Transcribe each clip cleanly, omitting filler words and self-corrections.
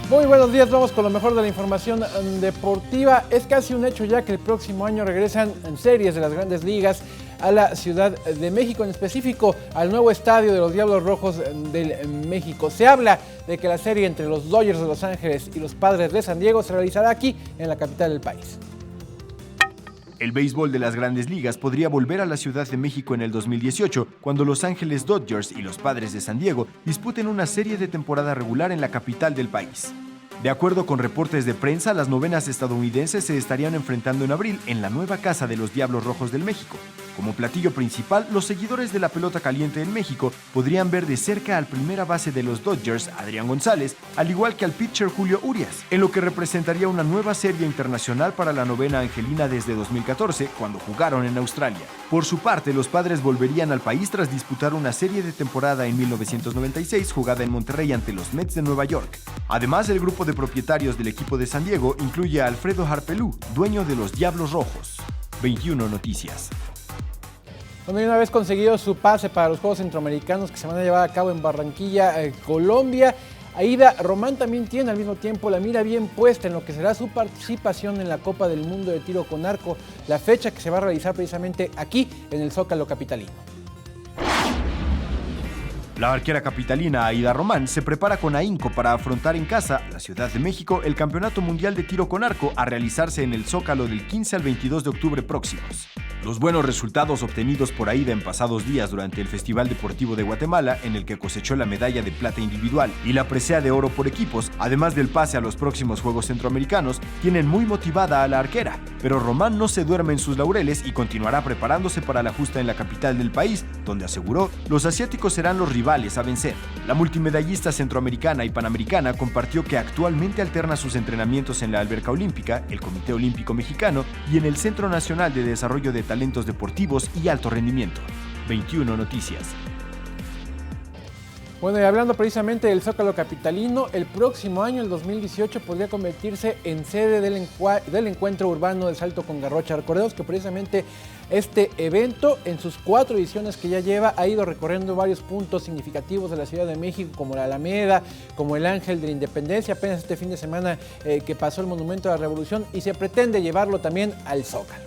Muy buenos días, vamos con lo mejor de la información deportiva. Es casi un hecho ya que el próximo año regresan en series de las grandes ligas a la Ciudad de México, en específico al nuevo estadio de los Diablos Rojos del México. Se habla de que la serie entre los Dodgers de Los Ángeles y los Padres de San Diego se realizará aquí, en la capital del país. El béisbol de las grandes ligas podría volver a la Ciudad de México en el 2018, cuando Los Ángeles Dodgers y los Padres de San Diego disputen una serie de temporada regular en la capital del país. De acuerdo con reportes de prensa, las novenas estadounidenses se estarían enfrentando en abril en la nueva casa de los Diablos Rojos del México. Como platillo principal, los seguidores de la pelota caliente en México podrían ver de cerca al primera base de los Dodgers, Adrián González, al igual que al pitcher Julio Urias, en lo que representaría una nueva serie internacional para la novena angelina desde 2014, cuando jugaron en Australia. Por su parte, los Padres volverían al país tras disputar una serie de temporada en 1996 jugada en Monterrey ante los Mets de Nueva York. Además, el grupo de propietarios del equipo de San Diego incluye a Alfredo Harpelú, dueño de los Diablos Rojos. 21 Noticias. Bueno, y una vez conseguido su pase para los Juegos Centroamericanos que se van a llevar a cabo en Barranquilla, Colombia, Aida Román también tiene al mismo tiempo la mira bien puesta en lo que será su participación en la Copa del Mundo de Tiro con Arco, la fecha que se va a realizar precisamente aquí en el Zócalo capitalino. La arquera capitalina Aida Román se prepara con ahínco para afrontar en casa, la Ciudad de México, el Campeonato Mundial de Tiro con Arco a realizarse en el Zócalo del 15 al 22 de octubre próximos. Los buenos resultados obtenidos por Aida en pasados días durante el Festival Deportivo de Guatemala, en el que cosechó la medalla de plata individual y la presea de oro por equipos, además del pase a los próximos Juegos Centroamericanos, tienen muy motivada a la arquera. Pero Román no se duerme en sus laureles y continuará preparándose para la justa en la capital del país, donde aseguró los asiáticos serán los rivales a vencer. La multimedallista centroamericana y panamericana compartió que actualmente alterna sus entrenamientos en la Alberca Olímpica, el Comité Olímpico Mexicano y en el Centro Nacional de Desarrollo de Talentos Deportivos y Alto Rendimiento. 21 Noticias. Bueno, y hablando precisamente del Zócalo capitalino, el próximo año, el 2018, podría convertirse en sede del encuentro urbano de Salto con Garrocha. Recordemos que precisamente este evento, en sus 4 ediciones que ya lleva, ha ido recorriendo varios puntos significativos de la Ciudad de México, como la Alameda, como el Ángel de la Independencia, apenas este fin de semana que pasó el Monumento a la Revolución, y se pretende llevarlo también al Zócalo.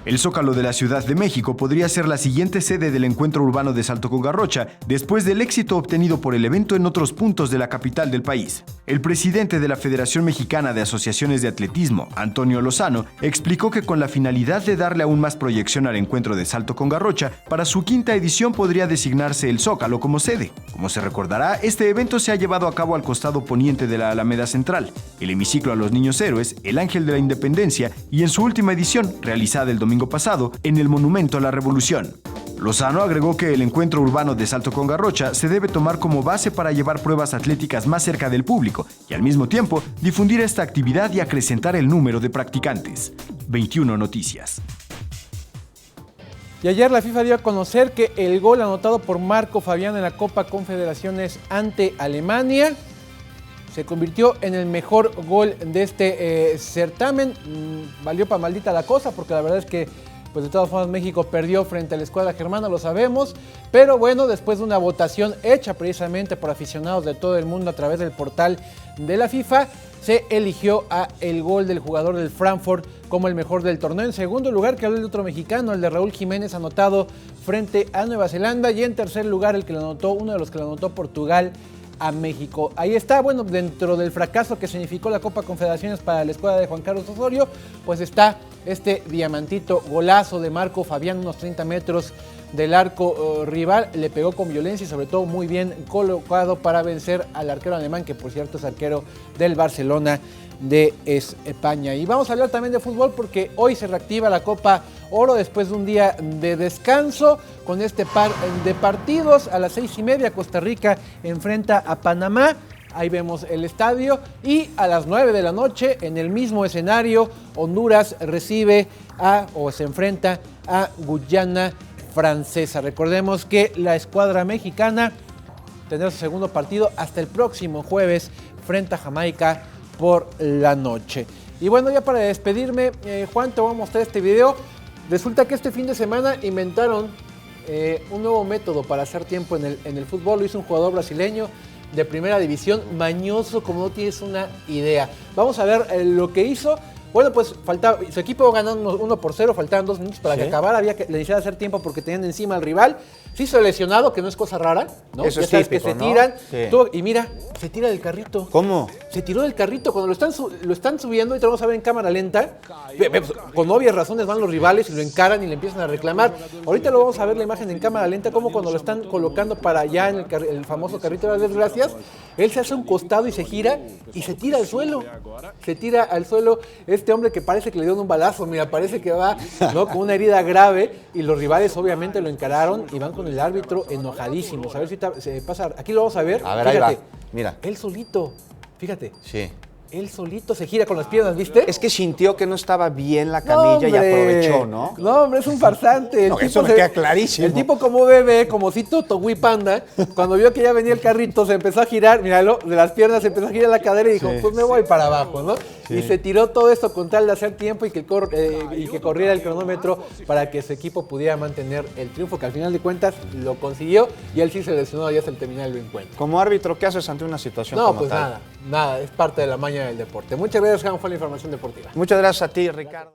El Zócalo de la Ciudad de México podría ser la siguiente sede del encuentro urbano de Salto con Garrocha, después del éxito obtenido por el evento en otros puntos de la capital del país. El presidente de la Federación Mexicana de Asociaciones de Atletismo, Antonio Lozano, explicó que con la finalidad de darle aún más proyección al encuentro de Salto con Garrocha, para su 5ª edición podría designarse el Zócalo como sede. Como se recordará, este evento se ha llevado a cabo al costado poniente de la Alameda Central, el hemiciclo a los Niños Héroes, el Ángel de la Independencia y en su última edición, realizada el domingo pasado, en el Monumento a la Revolución. Lozano agregó que el encuentro urbano de Salto con Garrocha se debe tomar como base para llevar pruebas atléticas más cerca del público y al mismo tiempo difundir esta actividad y acrecentar el número de practicantes. 21 Noticias. Y ayer la FIFA dio a conocer que el gol anotado por Marco Fabián en la Copa Confederaciones ante Alemania se convirtió en el mejor gol de este certamen. Valió para maldita la cosa, porque la verdad es que pues de todas formas México perdió frente a la escuadra germana, lo sabemos, pero bueno, después de una votación hecha precisamente por aficionados de todo el mundo a través del portal de la FIFA, se eligió a el gol del jugador del Frankfurt como el mejor del torneo. En segundo lugar quedó el de otro mexicano, el de Raúl Jiménez, anotado frente a Nueva Zelanda, y en tercer lugar el que lo anotó, uno de los que lo anotó Portugal a México. Ahí está, bueno, dentro del fracaso que significó la Copa Confederaciones para la escuadra de Juan Carlos Osorio, pues está este diamantito golazo de Marco Fabián, unos 30 metros del arco rival, le pegó con violencia y sobre todo muy bien colocado para vencer al arquero alemán, que por cierto es arquero del Barcelona de España. Y vamos a hablar también de fútbol porque hoy se reactiva la Copa Oro después de un día de descanso con este par de partidos. A las 6:30 Costa Rica enfrenta a Panamá. Ahí vemos el estadio, y a las 9 de la noche en el mismo escenario Honduras recibe o se enfrenta a Guyana Francesa. Recordemos que la escuadra mexicana tendrá su segundo partido hasta el próximo jueves frente a Jamaica por la noche. Y bueno, ya para despedirme, Juan, te voy a mostrar este video. Resulta que este fin de semana inventaron un nuevo método para hacer tiempo en el fútbol. Lo hizo un jugador brasileño de primera división, mañoso como no tienes una idea. Vamos a ver lo que hizo. Bueno, pues faltaba, su equipo ganó 1-0, faltaban 2 minutos para que acabara, había que le hiciera hacer tiempo porque tenían encima al rival. Se hizo lesionado, que no es cosa rara, ¿no? Eso ya es sabes típico, que se ¿no? tiran. Sí. Y mira, se tira del carrito. ¿Cómo? Se tiró del carrito cuando lo están subiendo, y te vamos a ver en cámara lenta. Con obvias razones van los rivales y lo encaran y le empiezan a reclamar. Ahorita lo vamos a ver la imagen en cámara lenta, como cuando lo están colocando para allá en el famoso carrito de las desgracias, él se hace un costado y se gira y se tira al suelo. Se tira al suelo este hombre que parece que le dio un balazo, mira, parece que va, ¿no?, con una herida grave, y los rivales obviamente lo encararon y van con el árbitro enojadísimos. A ver si se pasa, aquí lo vamos a ver. A ver, fíjate, ahí va, mira. Él solito, fíjate. Sí. Él solito se gira con las piernas, ¿viste? Es que sintió que no estaba bien la camilla y aprovechó, ¿no? No, hombre, es un farsante. No, eso me queda clarísimo. El tipo como bebé, como Cito Togui Panda, cuando vio que ya venía el carrito, se empezó a girar, míralo, de las piernas se empezó a girar la cadera y dijo, pues me voy para abajo, ¿no? Sí. Y se tiró todo esto con tal de hacer tiempo y que corriera el cronómetro para que su equipo pudiera mantener el triunfo, que al final de cuentas lo consiguió, y él sí se lesionó ya hasta el terminar el encuentro. Como árbitro, ¿qué haces ante una situación No, como pues tal? nada, es parte de la maña del deporte. Muchas gracias, Juan, fue la información deportiva. Muchas gracias a ti, Ricardo.